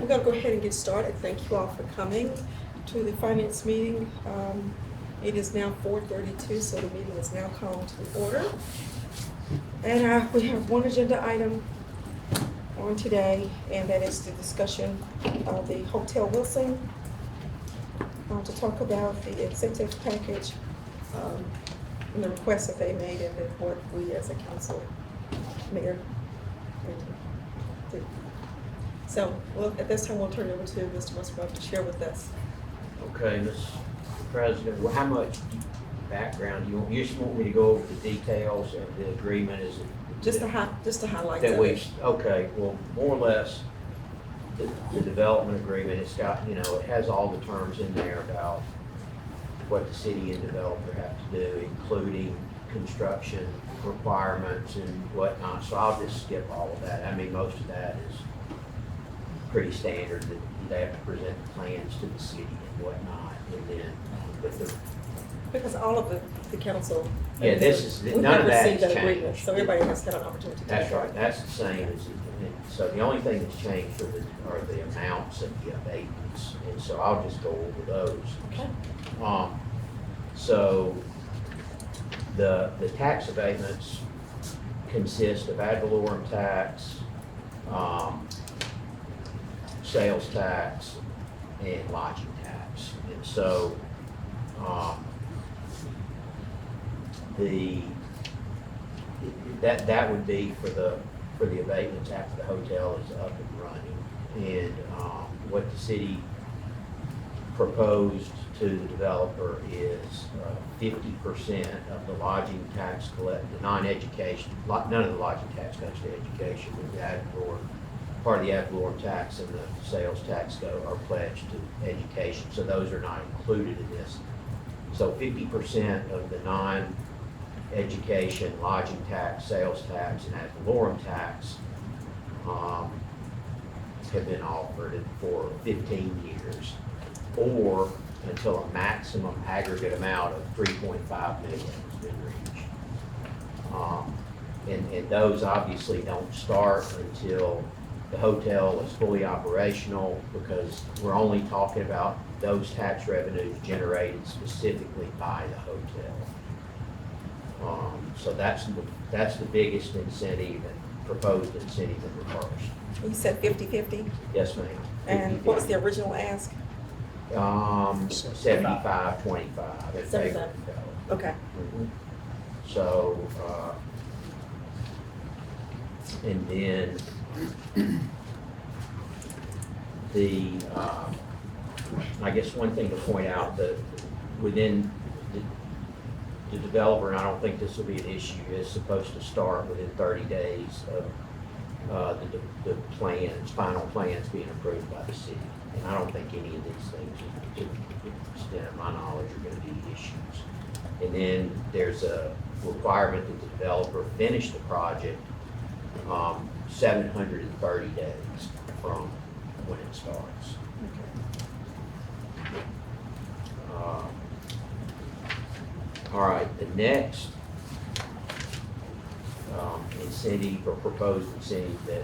we're going to go ahead and get started. Thank you all for coming to the finance meeting. It is now 4:32, so the meeting is now called to order. And we have one agenda item on today, and that is the discussion of the Hotel Wilson to talk about the incentive package and the requests that they made and then what we as a council, mayor, do. So, well, at this time, we'll turn it over to Mr. Musgrove to share with us. Okay, Mr. President, well, how much background do you want? You just want me to go over the details of the agreement? Is it Just to highlight that we? it. Okay, well, more or less, the development agreement. It's got, it has all the terms in there about what the city and developer have to do, including construction requirements and whatnot. So I'll just skip all of that. I mean, most of that is pretty standard, that they have to present the plans to the city and whatnot, and then with the. Because all of the council. Yeah, this is, we none of that received has that agreement, changed. so everybody has had an opportunity to. That's right, that's the same as, so the only thing that's changed are the amounts of the abatements, and so I'll just go over those. Okay. So the tax abatements consist of ad valorem tax, sales tax, and lodging tax. And so that would be for the abatements after the hotel is up and running. And what the city proposed to the developer is 50% of the lodging tax the non-education, none of the lodging tax goes to education, but the ad valorem, part of the ad valorem tax and the sales tax are pledged to education, so those are not included in this. So 50% of the non-education lodging tax, sales tax, and ad valorem tax have been offered for 15 years, or until a maximum aggregate amount of 3.5 million has been reached. And those obviously don't start until the hotel is fully operational, because we're only talking about those tax revenues generated specifically by the hotel. So that's the biggest incentive and proposed incentive in the first. You said 50-50? Yes, ma'am. And what was the original ask? 75-25. 75. Okay. Mhm. So, and then I guess one thing to point out, that within the developer, and I don't think this will be an issue, is supposed to start within 30 days of the plans, final plans being approved by the city. And I don't think any of these things, to the extent of my knowledge, are going to be issues. And then there's a requirement that the developer finish the project 730 days from when it starts. All right, the next incentive or proposed incentive that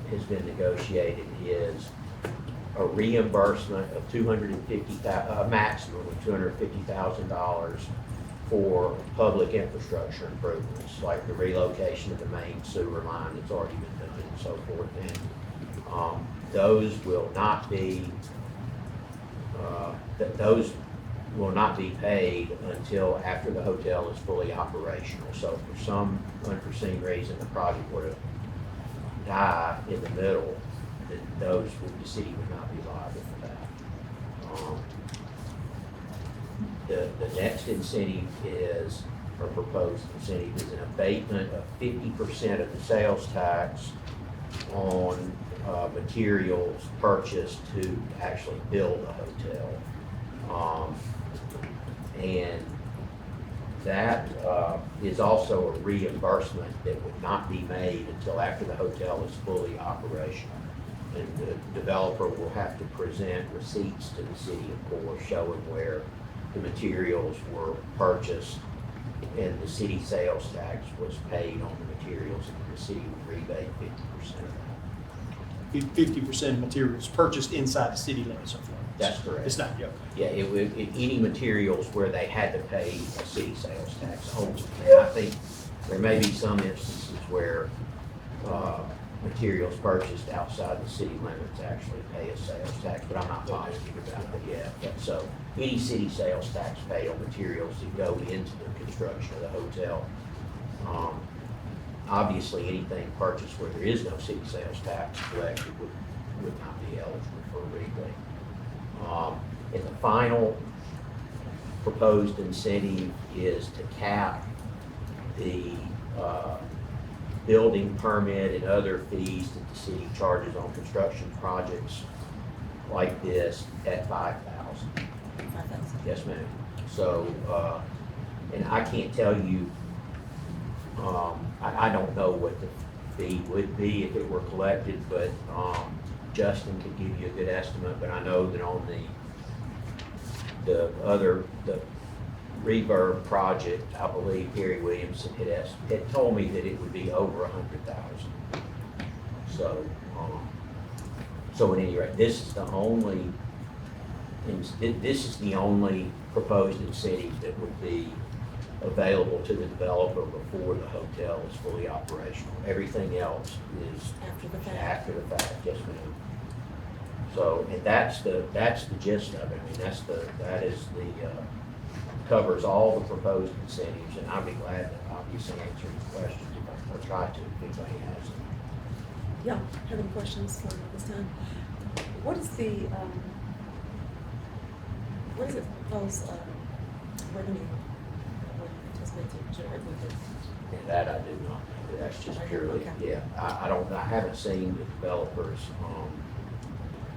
has been negotiated is a reimbursement of a maximum of $250,000 for public infrastructure improvements, like the relocation of the main sewer line that's already been done and so forth. And those will not be paid until after the hotel is fully operational. So for some unforeseen reason, the project were to die in the middle, then the city would not be liable for that. The next incentive is, or proposed incentive, is an abatement of 50% of the sales tax on materials purchased to actually build a hotel. And that is also a reimbursement that would not be made until after the hotel is fully operational. And the developer will have to present receipts to the city, of course, showing where the materials were purchased and the city sales tax was paid on the materials, and the city would rebate 50% of that. 50% of materials purchased inside the city limits of Florence. That's correct. It's not, yeah. Yeah, any materials where they had to pay a city sales tax only. And I think there may be some instances where, materials purchased outside the city limits actually pay a sales tax, but I'm not positive about it yet. But so, any city sales tax paid on materials that go into the construction of the hotel. Obviously, anything purchased where there is no city sales tax collected would not be eligible for a rebate. And the final proposed incentive is to cap the building permit and other fees that the city charges on construction projects like this at $5,000. Yes, ma'am. So, and I can't tell you, I don't know what the fee would be if it were collected, but Justin could give you a good estimate, but I know that on the Reverb project, I believe Gary Williamson had told me that it would be over 100,000. So, so at any rate, this is the only proposed incentive that would be available to the developer before the hotel is fully operational. Everything else is after the fact. Yes, ma'am. So, and that's the gist of it. I mean, that is the covers all the proposed incentives, and I'd be glad to obviously answer any questions or try to if anybody has them. Yeah, have any questions this time? What is the, what is it proposed revenue? What you anticipate to generate with it? And that I do not know. That's just purely, Okay. yeah. I haven't seen the developers,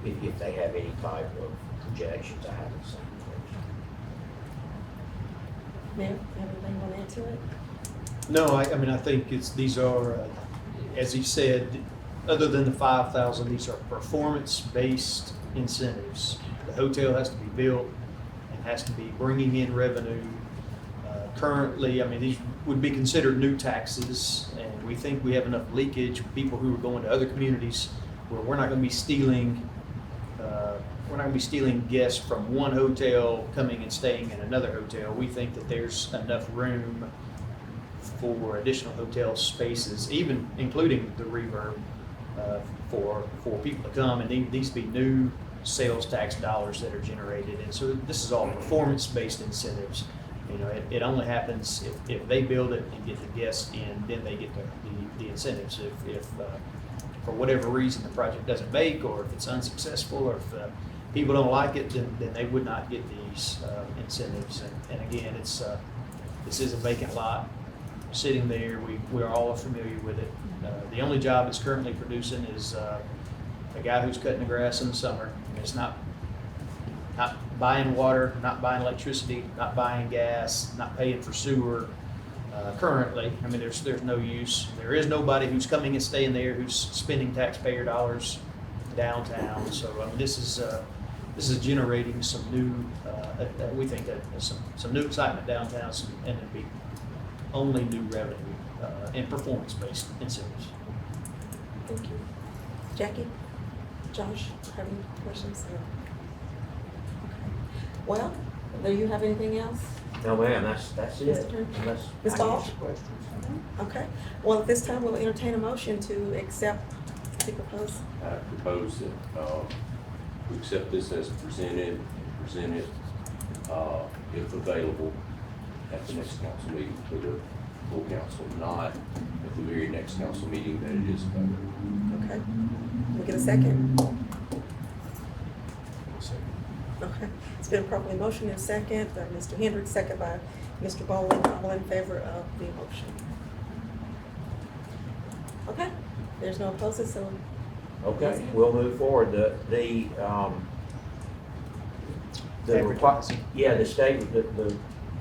if they have any type of projections, I haven't seen those. Mayor, you have anything you want to add to it? No, I mean, I think these are, as he said, other than the 5,000, these are performance-based incentives. The hotel has to be built and has to be bringing in revenue. Currently, I mean, these would be considered new taxes, and we think we have enough leakage, people who are going to other communities where we're not going to be stealing guests from one hotel coming and staying in another hotel. We think that there's enough room for additional hotel spaces, even including the Reverb, for people to come, and these be new sales tax dollars that are generated. And so this is all performance-based incentives. You know, it only happens if they build it and get the guests in, then they get the incentives. If for whatever reason the project doesn't make, or if it's unsuccessful, or if people don't like it, then they would not get these incentives. And again, this is a vacant lot sitting there. We are all familiar with it. The only job it's currently producing is a guy who's cutting the grass in the summer. And it's not buying water, not buying electricity, not buying gas, not paying for sewer. Currently, I mean, there's no use. There is nobody who's coming and staying there who's spending taxpayer dollars downtown. So I mean, this is generating some new, we think that some new excitement downtown, and it'd be only new revenue and performance-based incentives. Thank you. Jackie? Josh, have any questions? Okay. Well, do you have anything else? No, ma'am, that's it. Mr. Attorney? Unless Ms. I Ball? answer questions. Okay. Well, at this time, we'll entertain a motion to accept the proposed. I propose that we accept this as presented, if available, at the next council meeting for the full council, not at the very next council meeting that it is available. Okay. Can we get a second? Okay. It's been properly motioned and second by Mr. Hendricks, second by Mr. Bowling, all in favor of the motion. Okay. There's no opposers, so. Okay, we'll move forward. The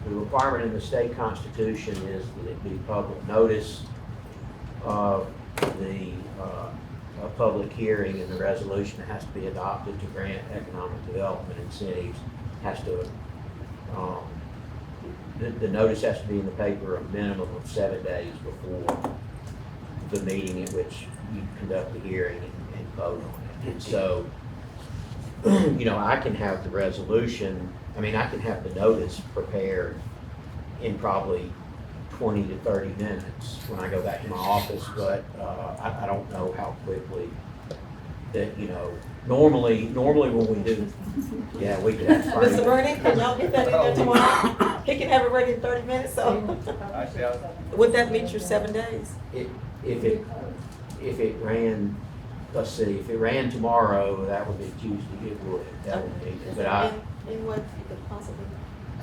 requirement in the state constitution is that it be public notice of a public hearing, and the resolution that has to be adopted to grant economic development incentives has to, the notice has to be in the paper a minimum of 7 days before the meeting at which you conduct the hearing, and vote on it. And so, you know, I can have the resolution, I mean, I can have the notice prepared in probably 20 to 30 minutes when I go back to my office, but I don't know how quickly that, you know, normally when we do, yeah, we could have. Mr. Bernie, can y'all get that in there tomorrow? He can have it ready in 30 minutes, so. Would that meet your 7 days? If it ran, let's see, if it ran tomorrow, that would be Tuesday, it would, that would be, Is but there any way you could possibly?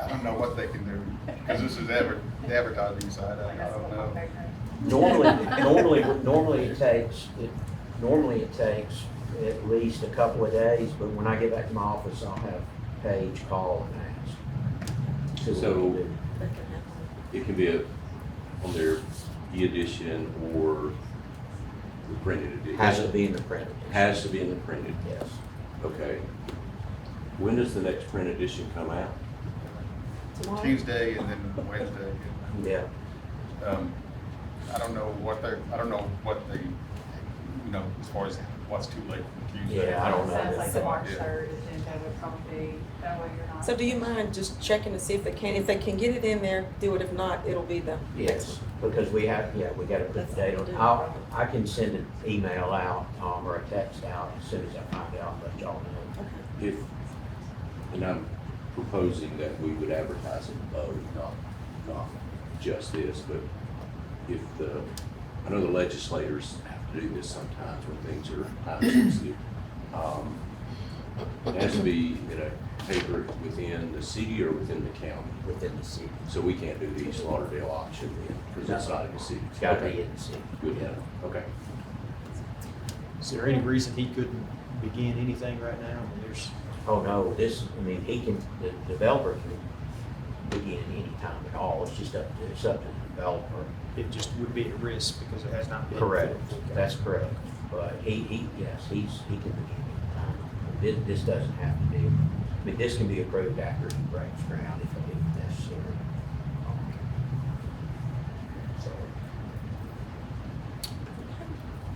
I don't know what they can do, because this is the advertising side, I don't know. normally it takes at least a couple of days, but when I get back to my office, I'll have Paige call and ask. See what we can do. That can happen. It can be on their e-edition or the printed edition. Has to be in the print. Has to be in the printed. Yes. Okay. When does the next print edition come out? Tomorrow? Tuesday and then Wednesday. Yeah. I don't know what they, you know, as far as what's too late for Tuesday. Yeah, I don't know. Sounds like the March Yeah. 3rd agenda would probably be, that way you're not. So do you mind just checking to see if they can get it in there, do it, if not, it'll be the next Yes, one. because we gotta put the date on. I can send an email out, or a text out as soon as I find out, let y'all know. Okay. If, and I'm proposing that we would advertise it both, not just this, but if I know the legislators have to do this sometimes when things are time sensitive. It has to be in a paper within the city or within the county. Within the city. So we can't do the East Lauderdale auction then, because it's not in the city. It's gotta be Okay. in the city. Good, Yeah. okay. Is there any reason he couldn't begin anything right now? I mean, there's, Oh, no, the developer can begin any time at all, it's just it's up to the developer. it just would be a risk because it has not been. Correct, Okay. that's correct, but yes, he can begin anytime. This doesn't have to be, I mean, this can be approved after he breaks ground if necessary. So,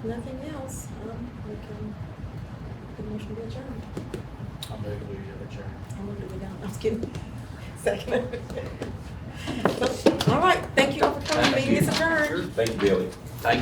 Nothing else, we can, the motion be adjourned. I'm moving to adjourn. I'm gonna do it down, I was kidding. Second. All right, thank you all for coming, meeting is adjourned. Thank you, Billy.